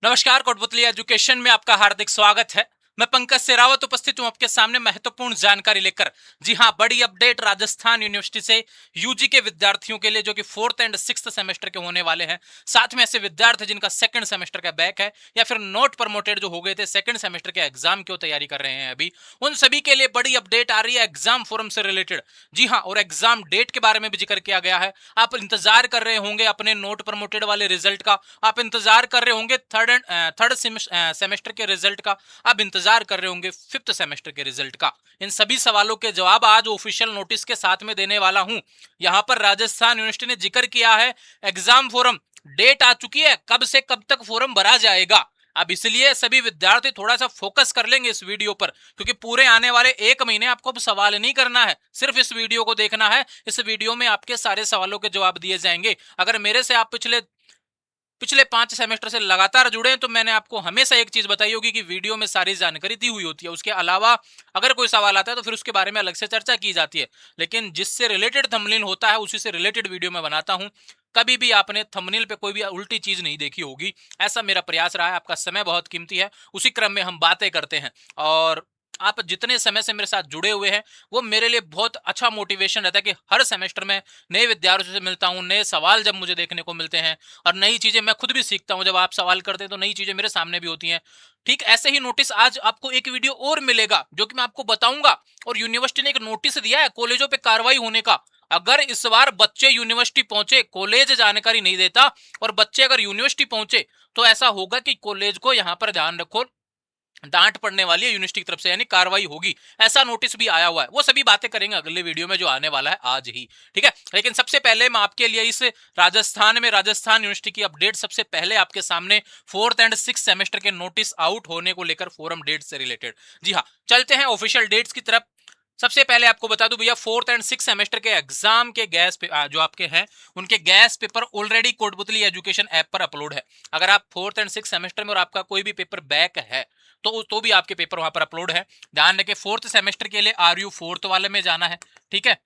नमस्कार, कोटपुतली एजुकेशन में आपका हार्दिक स्वागत है। मैं पंकज सेरावत उपस्थित हूं आपके सामने महत्वपूर्ण जानकारी लेकर। जी हां, बड़ी अपडेट राजस्थान यूनिवर्सिटी से यूजी के विद्यार्थियों के लिए जो कि 4th एंड 6th सेमेस्टर के होने वाले हैं। साथ में ऐसे विद्यार्थी जिनका 2nd सेमेस्टर का बैक है या फिर नोट प्रमोटेड जो हो गए थे 2nd सेमेस्टर के एग्जाम की तैयारी कर रहे हैं अभी, उन सभी के लिए बड़ी अपडेट आ रही है एग्जाम फोरम से रिलेटेड। जी हाँ, और एग्जाम डेट के बारे में भी जिक्र किया गया है। आप इंतजार कर रहे होंगे अपने नोट प्रमोटेड वाले रिजल्ट का, आप इंतजार कर रहे होंगे थर्ड सेमेस्टर के रिजल्ट का, आप इंतजार कर रहे होंगे 5th सेमेस्टर के रिजल्ट का। इन सभी सवालों के जवाब आज ऑफिशियल नोटिस के साथ में देने वाला हूं। यहां पर राजस्थान यूनिवर्सिटी ने जिक्र किया है एग्जाम फोरम डेट आ चुकी है, कब से कब तक फोरम भरा जाएगा। अब इसलिए सभी विद्यार्थी थोड़ा सा फोकस कर लेंगे इस वीडियो पर, क्योंकि पूरे आने वाले 1 महीने आपको अब सवाल नहीं करना है, सिर्फ इस वीडियो को देखना है। इस वीडियो में आपके सारे सवालों के जवाब दिए जाएंगे। अगर मेरे से आप पिछले पिछले 5 सेमेस्टर से लगातार जुड़े हैं तो मैंने आपको हमेशा एक चीज बताई होगी कि वीडियो में सारी जानकारी दी हुई होती है। उसके अलावा अगर कोई सवाल आता है तो फिर उसके बारे में अलग से चर्चा की जाती है, लेकिन जिससे रिलेटेड थंबनेल होता है उसी से रिलेटेड वीडियो में बनाता हूं। कभी भी आपने थंबनेल पे कोई भी उल्टी चीज नहीं देखी होगी, ऐसा मेरा प्रयास रहा है। आपका समय बहुत कीमती है, उसी क्रम में हम बातें करते हैं। और आप जितने समय से मेरे साथ जुड़े हुए हैं वो मेरे लिए बहुत अच्छा मोटिवेशन रहता है कि हर सेमेस्टर में नए विद्यार्थियों से मिलता हूं, नए सवाल जब मुझे देखने को मिलते हैं और नई चीजें मैं खुद भी सीखता हूं। जब आप सवाल करते हैं तो नई चीजें मेरे सामने भी होती हैं। ठीक ऐसे ही नोटिस आज आपको एक वीडियो और मिलेगा जो कि मैं आपको बताऊंगा। और यूनिवर्सिटी ने एक नोटिस दिया है कॉलेजों पे कार्रवाई होने का। अगर इस बार बच्चे यूनिवर्सिटी पहुंचे, कॉलेज जानकारी नहीं देता और बच्चे अगर यूनिवर्सिटी पहुंचे तो ऐसा होगा कि कॉलेज को यहां पर ध्यान रखो, डांट पड़ने वाली है यूनिवर्सिटी की तरफ से, यानी कार्रवाई होगी। ऐसा नोटिस भी आया हुआ है। वो सभी बातें करेंगे अगले वीडियो में जो आने वाला है आज ही। ठीक है, लेकिन सबसे पहले मैं आपके लिए इस राजस्थान यूनिवर्सिटी की अपडेट सबसे पहले आपके सामने 4th एंड 6th सेमेस्टर के नोटिस आउट होने को लेकर फोरम डेट से रिलेटेड। जी हाँ, चलते हैं ऑफिशियल डेट्स की तरफ। सबसे पहले आपको बता दूं भैया, 4th एंड 6th सेमेस्टर के एग्जाम के जो आपके हैं उनके gas paper already Kotputli education app पर अपलोड है। अगर आप 4th एंड 6th सेमेस्टर में और आपका कोई भी पेपर बैक है तो भी आपके पेपर वहां पर अपलोड है। ध्यान रखें, 4th सेमेस्टर के लिए आर यू 4th वाले में जाना है। ठीक है,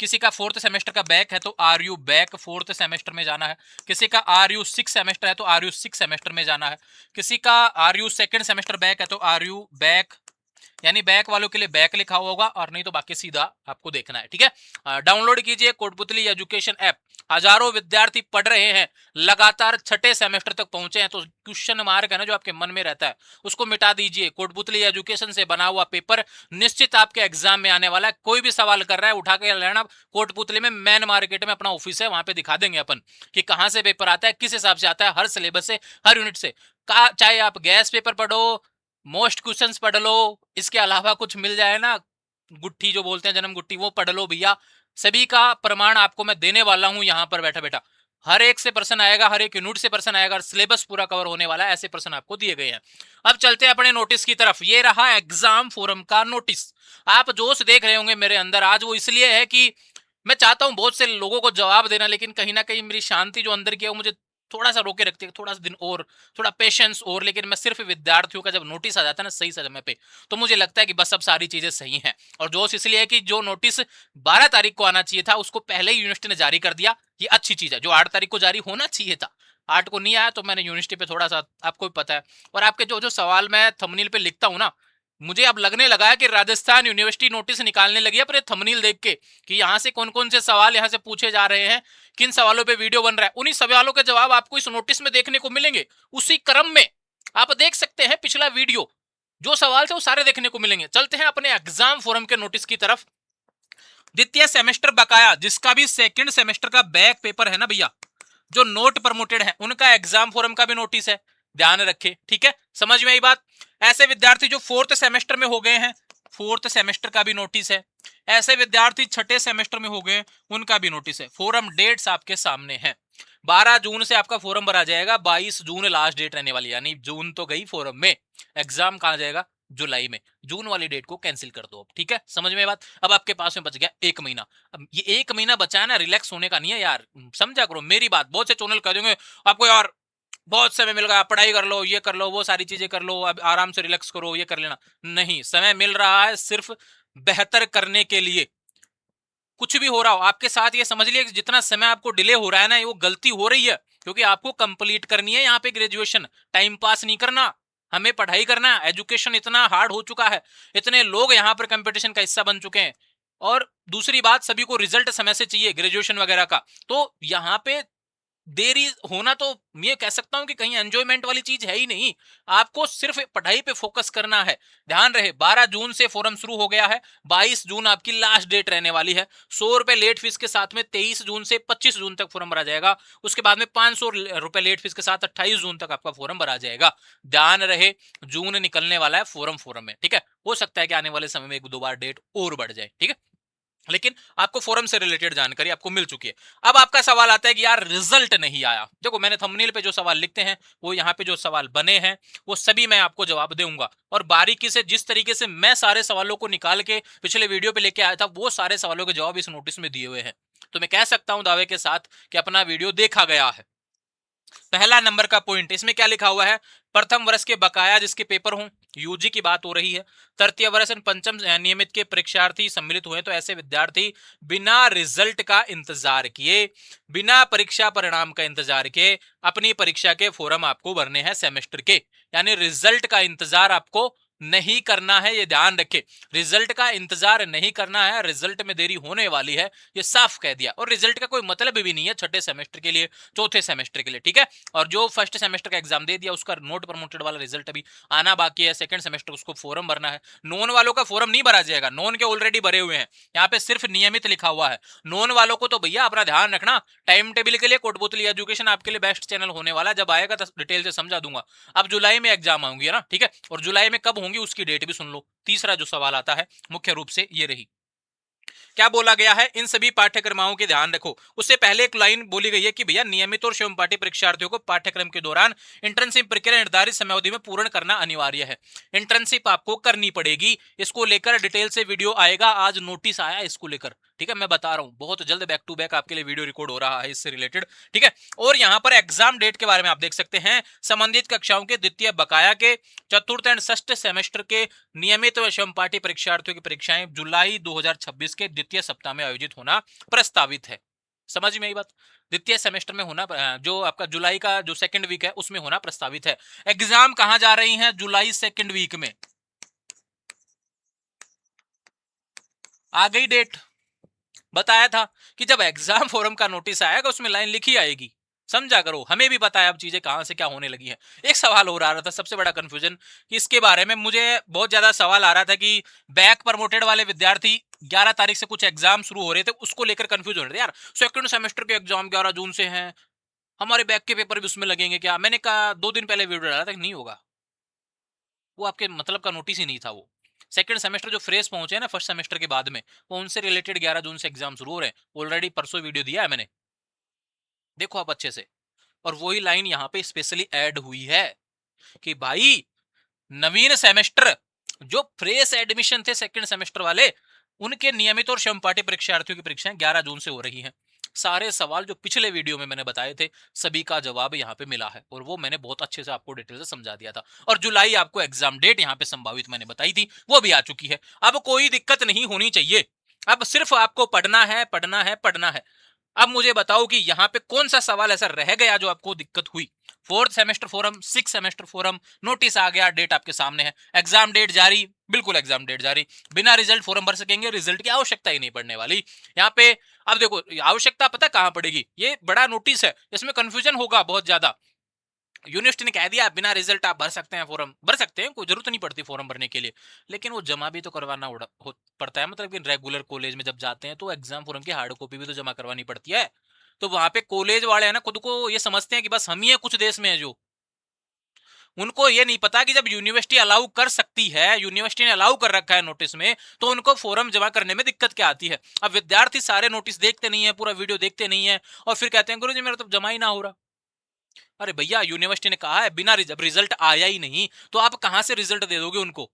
किसी का 4th सेमेस्टर का बैक है तो are you back 4th semester में जाना है। किसी का आर यू 6 सेमेस्टर है तो आर यू 6 सेमेस्टर में जाना है। किसी का are you 2nd semester back है तो आर यू बैक, यानी बैक वालों के लिए बैक लिखा हुआ होगा और नहीं तो बाकी सीधा आपको देखना है। ठीक है, डाउनलोड कीजिए कोटपुतली एजुकेशन ऐप। हजारों विद्यार्थी पढ़ रहे हैं, लगातार 6ठे सेमेस्टर तक पहुंचे हैं, तो क्वेश्चन मार्क है ना जो आपके मन में रहता है उसको मिटा दीजिए। कोटपुतली एजुकेशन से बना हुआ पेपर निश्चित आपके एग्जाम में आने वाला है। कोई भी सवाल कर रहा है उठा के लेना, कोटपुतली में मेन मार्केट में अपना ऑफिस है, वहां पे दिखा देंगे अपन कि कहां से पेपर आता है, किस हिसाब से आता है, हर सिलेबस से, हर यूनिट से। चाहे आप गैस पेपर पढ़ो, मोस्ट क्वेश्चंस पढ़ लो, इसके अलावा कुछ मिल जाए ना, गुट्ठी जो बोलते हैं जन्म गुट्ठी, वो पढ़ लो भैया। सभी का प्रमाण आपको मैं देने वाला हूं यहां पर बैठा बैठा। हर एक से प्रश्न आएगा, हर एक यूनिट से प्रश्न आएगा, सिलेबस पूरा कवर होने वाला है, ऐसे प्रश्न आपको दिए गए हैं। अब चलते हैं अपने नोटिस की तरफ। ये रहा एग्जाम फोरम का नोटिस। आप जोश देख रहे होंगे मेरे अंदर आज, वो इसलिए है कि मैं चाहता हूं बहुत से लोगों को जवाब देना, लेकिन कहीं ना कहीं मेरी शांति जो अंदर की है वो मुझे थोड़ा सा रोके रखती है, थोड़ा सा दिन और, थोड़ा पेशेंस और। लेकिन मैं सिर्फ विद्यार्थियों का जब नोटिस आ जाता है ना सही समय पे, तो मुझे लगता है कि बस अब सारी चीजें सही हैं। और जोश इसलिए है कि जो नोटिस 12 तारीख को आना चाहिए था उसको पहले ही यूनिवर्सिटी ने जारी कर दिया। ये अच्छी चीज है। जो 8 तारीख को जारी होना चाहिए था, 8 को नहीं आया, तो मैंने यूनिवर्सिटी पे थोड़ा सा, आपको भी पता है। और आपके जो जो सवाल मैं थंबनेल पे लिखता हूँ ना, मुझे अब लगने लगा है कि राजस्थान यूनिवर्सिटी नोटिस निकालने लगी है अपने थंबनेल देख के कि यहाँ से कौन कौन से सवाल यहाँ से पूछे जा रहे हैं, किन सवालों पे वीडियो बन रहा है। उन्हीं सवालों के जवाब आपको इस नोटिस में देखने को मिलेंगे। उसी क्रम में आप देख सकते हैं पिछला वीडियो, जो सवाल थे वो सारे देखने को मिलेंगे। चलते हैं अपने एग्जाम फोरम के नोटिस की तरफ। द्वितीय सेमेस्टर बकाया, जिसका भी 2nd सेमेस्टर का बैक पेपर है ना भैया, जो नोट प्रमोटेड है, उनका एग्जाम फोरम का भी नोटिस है, ध्यान रखें। ठीक है, समझ में आई बात। ऐसे विद्यार्थी जो 4th सेमेस्टर में हो गए हैं, 4th सेमेस्टर का भी नोटिस है। ऐसे विद्यार्थी 6ठे सेमेस्टर में हो गए, उनका भी नोटिस है। फोरम डेट्स आपके सामने हैं। 12 जून से आपका फोरम भरा जाएगा, 22 जून लास्ट डेट रहने वाली, यानी जून तो गई फोरम में, एग्जाम कहां जाएगा, जुलाई में। जून वाली डेट को कैंसिल कर दो अब। ठीक है, समझ में बात। अब आपके पास में बच गया 1 महीना। अब ये 1 महीना बचा है ना, रिलैक्स होने का नहीं है यार, समझा करो मेरी बात। बहुत से चैनल कह देंगे आपको यार बहुत समय मिल गया, पढ़ाई कर लो, ये कर लो, वो सारी चीजें कर लो, अब आराम से रिलैक्स करो, ये कर लेना। नहीं, समय मिल रहा है सिर्फ बेहतर करने के लिए। कुछ भी हो रहा हो आपके साथ, ये समझ लिया कि जितना समय आपको डिले हो रहा है ना, वो गलती हो रही है, क्योंकि आपको कंप्लीट करनी है यहाँ पे ग्रेजुएशन। टाइम पास नहीं करना, हमें पढ़ाई करना है। एजुकेशन इतना हार्ड हो चुका है, इतने लोग यहाँ पर कंपटीशन का हिस्सा बन चुके हैं, और दूसरी बात सभी को रिजल्ट समय से चाहिए ग्रेजुएशन वगैरह का। तो यहाँ पे देरी होना तो मैं कह सकता हूं कि कहीं एंजॉयमेंट वाली चीज है ही नहीं। आपको सिर्फ पढ़ाई पे फोकस करना है। ध्यान रहे 12 जून से फोरम शुरू हो गया है, 22 जून आपकी लास्ट डेट रहने वाली है। 100 रुपए लेट फीस के साथ में 23 जून से 25 जून तक फोरम भरा जाएगा। उसके बाद में 500 रुपए लेट फीस के साथ 28 जून तक आपका फोरम भरा जाएगा। ध्यान रहे जून निकलने वाला है फोरम में, ठीक है। हो सकता है कि आने वाले समय में एक दो बार डेट और बढ़ जाए, ठीक है, लेकिन आपको फोरम से रिलेटेड जानकारी आपको मिल चुकी है। अब आपका सवाल आता है कि यार रिजल्ट नहीं आया। देखो मैंने थंबनेल पे जो सवाल लिखते हैं, वो यहाँ पे जो सवाल बने हैं, वो सभी मैं आपको जवाब दूंगा, और बारीकी से जिस तरीके से मैं सारे सवालों को निकाल के पिछले वीडियो पे लेके आया था, वो सारे सवालों के जवाब इस नोटिस में दिए हुए हैं। तो मैं कह सकता हूं दावे के साथ कि अपना वीडियो देखा गया है। पहला नंबर का पॉइंट इसमें क्या लिखा हुआ है, प्रथम वर्ष के बकाया जिसके पेपर हों, यूजी की बात हो रही है, तृतीय वर्ष पंचम नियमित के परीक्षार्थी सम्मिलित हुए तो ऐसे विद्यार्थी बिना रिजल्ट का इंतजार किए, बिना परीक्षा परिणाम का इंतजार किए अपनी परीक्षा के फॉर्म आपको भरने हैं सेमेस्टर के। यानी रिजल्ट का इंतजार आपको नहीं करना है, ये ध्यान रखें। रिजल्ट का इंतजार नहीं करना है, रिजल्ट में देरी होने वाली है, ये साफ कह दिया। और रिजल्ट का कोई मतलब भी नहीं है छठे सेमेस्टर के लिए, चौथे सेमेस्टर के लिए, ठीक है। और जो फर्स्ट सेमेस्टर का एग्जाम दे दिया उसका नोट प्रमोटेड वाला रिजल्ट अभी आना बाकी है। सेकंड सेमेस्टर उसको फॉर्म भरना है। नॉन वालों का फॉर्म नहीं भरा जाएगा, नॉन के ऑलरेडी भरे हुए हैं, यहाँ पे सिर्फ नियमित लिखा हुआ है। नॉन वालों को तो भैया अपना ध्यान रखना, टाइम टेबल के लिए कोटपुतली एजुकेशन आपके लिए बेस्ट चैनल होने वाला है। जब आएगा तो डिटेल से समझा दूंगा। अब जुलाई में एग्जाम आऊंगी ना, ठीक है, और जुलाई में कब होंगी उसकी डेट भी सुन लो। तीसरा जो सवाल आता है मुख्य रूप से ये रही, क्या बोला गया है, इन सभी पाठ्यक्रमों के ध्यान रखो। उससे पहले एक लाइन बोली गई है कि भैया नियमित और स्वयंपाठी परीक्षार्थियों को पाठ्यक्रम के दौरान इंटर्नशिप प्रक्रिया निर्धारित समयावधि में पूर्ण करना अनिवार्य है। इंटर्नशिप आपको करनी पड़ेगी, इसको लेकर डिटेल से वीडियो आएगा। आज नोटिस आया इसको लेकर, ठीक है, मैं बता रहा हूं बहुत जल्द बैक टू बैक आपके लिए वीडियो रिकॉर्ड हो रहा है इससे रिलेटेड, ठीक है। और यहां पर एग्जाम डेट के बारे में आप देख सकते हैं, संबंधित कक्षाओं के द्वितीय बकाया के चतुर्थ एंड षष्ठ सेमेस्टर के नियमित व स्वयंपाठी परीक्षार्थियों की परीक्षाएं जुलाई 2026 के द्वितीय सप्ताह में आयोजित होना प्रस्तावित है। समझ में आई बात, द्वितीय सेमेस्टर में होना, जो आपका जुलाई का जो सेकंड वीक है उसमें होना प्रस्तावित है। एग्जाम कहां जा रही हैं, जुलाई सेकंड वीक में आ गई डेट। बताया था कि जब एग्जाम फोरम का नोटिस आएगा उसमें लाइन लिखी आएगी, समझा करो। हमें भी पता है अब चीजें कहां से क्या होने लगी हैं। एक सवाल हो रहा था सबसे बड़ा कंफ्यूजन कि इसके बारे में मुझे बहुत ज्यादा सवाल आ रहा था कि बैक प्रमोटेड वाले विद्यार्थी 11 तारीख से कुछ एग्जाम शुरू हो रहे थे, उसको लेकर कंफ्यूज हो रहे थे। यार सेकंड सेमेस्टर के एग्जाम 11 जून से हैं, हमारे बैक के पेपर भी उसमें लगेंगे क्या? मैंने कहा 2 दिन पहले वीडियो डाला था कि नहीं होगा, वो आपके मतलब का नोटिस ही नहीं था। वो सेकंड सेमेस्टर जो फ्रेश पहुंचे ना फर्स्ट सेमेस्टर के बाद में, वो उनसे रिलेटेड 11 जून से एग्जाम शुरू हो रहे हैं। ऑलरेडी परसों वीडियो दिया है मैंने, देखो आप अच्छे से। और वही लाइन यहाँ पे स्पेशली ऐड हुई है कि भाई नवीन सेमेस्टर जो फ्रेश एडमिशन थे सेकंड सेमेस्टर वाले, उनके नियमित और स्वयंपाठी परीक्षार्थियों की परीक्षाएं 11 जून से हो रही हैं। सारे सवाल जो पिछले वीडियो में मैंने बताए थे सभी का जवाब यहाँ पे मिला है, और वो मैंने बहुत अच्छे से आपको डिटेल से समझा दिया था। और जुलाई आपको एग्जाम डेट यहाँ पे संभावित मैंने बताई थी, वो भी आ चुकी है। अब कोई दिक्कत नहीं होनी चाहिए, अब सिर्फ आपको पढ़ना है पढ़ना है पढ़ना है। अब मुझे बताओ कि यहाँ पे कौन सा सवाल ऐसा रह गया जो आपको दिक्कत हुई। Fourth semester form, six semester form, notice आ गया, डेट आपके सामने है, एग्जाम डेट जारी, बिल्कुल एग्जाम डेट जारी। बिना रिजल्ट फोरम भर सकेंगे, रिजल्ट की आवश्यकता ही नहीं पड़ने वाली यहाँ पे। अब देखो आवश्यकता पता कहां पड़ेगी, ये बड़ा नोटिस है, इसमें कंफ्यूजन होगा बहुत ज्यादा। यूनिवर्सिटी ने कह दिया बिना रिजल्ट आप भर सकते हैं, फॉर्म भर सकते हैं, कोई जरूरत नहीं पड़ती फॉर्म भरने के लिए, लेकिन वो जमा भी तो करवाना पड़ता है। मतलब कि रेगुलर कॉलेज में जब जाते हैं तो एग्जाम फॉर्म की हार्ड कॉपी भी तो जमा करवानी पड़ती है। तो वहां पे कॉलेज वाले है ना खुद को ये समझते हैं कि बस हम ही है कुछ देश में है जो, उनको ये नहीं पता कि जब यूनिवर्सिटी अलाउ कर सकती है, यूनिवर्सिटी ने अलाउ कर रखा है नोटिस में, तो उनको फॉर्म जमा करने में दिक्कत क्या आती है। अब विद्यार्थी सारे नोटिस देखते नहीं है, पूरा वीडियो देखते नहीं है, और फिर कहते हैं गुरुजी मेरा तो जमा ही ना हो रहा। अरे भैया यूनिवर्सिटी ने कहा है बिना जब रिजल्ट आया ही नहीं तो आप कहां से रिजल्ट दे दोगे उनको।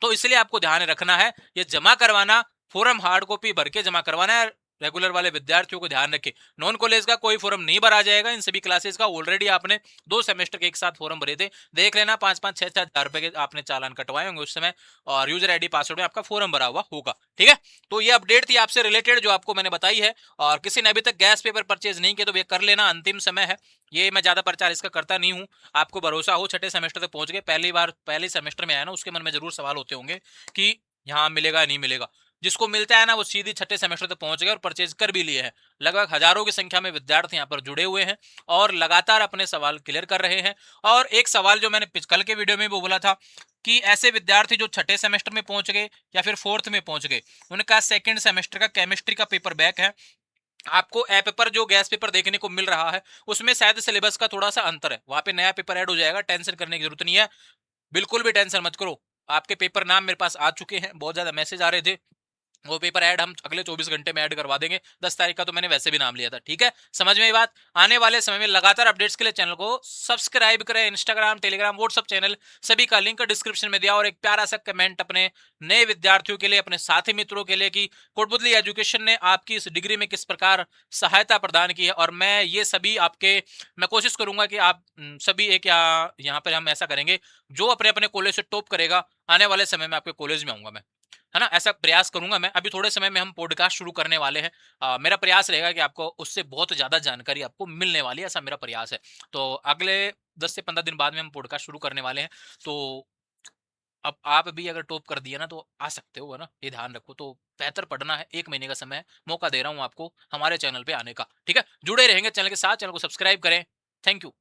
तो इसलिए आपको ध्यान रखना है, ये जमा करवाना, फॉर्म हार्ड कॉपी भर के जमा करवाना है, रेगुलर वाले विद्यार्थियों को ध्यान रखें, नॉन कॉलेज का कोई फॉर्म नहीं भरा जाएगा। इन सभी क्लासेस का ऑलरेडी आपने 2 सेमेस्टर के एक साथ फॉर्म भरे थे, देख लेना। 5-5 6-6 हज़ार रुपए के आपने चालान कटवाए होंगे उस समय, और यूजर आईडी पासवर्ड में आपका फॉर्म भरा हुआ होगा। ठीक है, तो ये अपडेट थी आपसे रिलेटेड जो आपको मैंने बताई है। और किसी ने अभी तक गैस पेपर परचेज नहीं किया तो ये कर लेना, अंतिम समय है। ये मैं ज्यादा प्रचार इसका करता नहीं हूँ। आपको भरोसा हो छठे सेमेस्टर तक पहुंच गए, पहली बार पहले सेमेस्टर में आया ना, उसके मन में जरूर सवाल होते होंगे कि यहाँ मिलेगा नहीं मिलेगा। जिसको मिलता है ना वो सीधी छठे सेमेस्टर तक पहुंच गए और परचेज कर भी लिए हैं। लगभग हजारों की संख्या में विद्यार्थी यहाँ पर जुड़े हुए हैं और लगातार अपने सवाल क्लियर कर रहे हैं। और एक सवाल जो मैंने कल के वीडियो में वो बोला था कि ऐसे विद्यार्थी जो छठे सेमेस्टर में पहुंच गए या फिर फोर्थ में पहुंच गए, उनका सेकंड सेमेस्टर का केमिस्ट्री का पेपर बैक है। आपको ए पेपर जो गैस पेपर देखने को मिल रहा है उसमें शायद सिलेबस का थोड़ा सा अंतर है, वहां पे नया पेपर ऐड हो जाएगा। टेंशन करने की जरूरत नहीं है, बिल्कुल भी टेंशन मत करो। आपके पेपर नाम मेरे पास आ चुके हैं, बहुत ज्यादा मैसेज आ रहे थे, वो पेपर ऐड हम अगले 24 घंटे में ऐड करवा देंगे। 10 तारीख का तो मैंने वैसे भी नाम लिया था। ठीक है, समझ में ये बात। आने वाले समय में लगातार अपडेट्स के लिए चैनल को सब्सक्राइब करें। इंस्टाग्राम, टेलीग्राम, व्हाट्सएप चैनल सभी का लिंक डिस्क्रिप्शन में दिया। और एक प्यारा सा कमेंट अपने नए विद्यार्थियों के लिए, अपने साथी मित्रों के लिए कि कोटबुतली एजुकेशन ने आपकी इस डिग्री में किस प्रकार सहायता प्रदान की है। और मैं ये सभी आपके, मैं कोशिश करूंगा कि आप सभी एक यहाँ पर हम ऐसा करेंगे, जो अपने अपने कॉलेज से टॉप करेगा आने वाले समय में आपके कॉलेज में आऊंगा मैं, है ना, ऐसा प्रयास करूंगा मैं। अभी थोड़े समय में हम पॉडकास्ट शुरू करने वाले हैं। मेरा प्रयास रहेगा कि आपको उससे बहुत ज्यादा जानकारी आपको मिलने वाली है, ऐसा मेरा प्रयास है। तो अगले 10 से 15 दिन बाद में हम पॉडकास्ट शुरू करने वाले हैं। तो अब आप भी अगर टॉप कर दिया ना तो आ सकते हो, है ना, ये ध्यान रखो। तो बेहतर पढ़ना है, 1 महीने का समय है, मौका दे रहा हूं आपको हमारे चैनल पे आने का। ठीक है, जुड़े रहेंगे चैनल के साथ, चैनल को सब्सक्राइब करें। Thank you.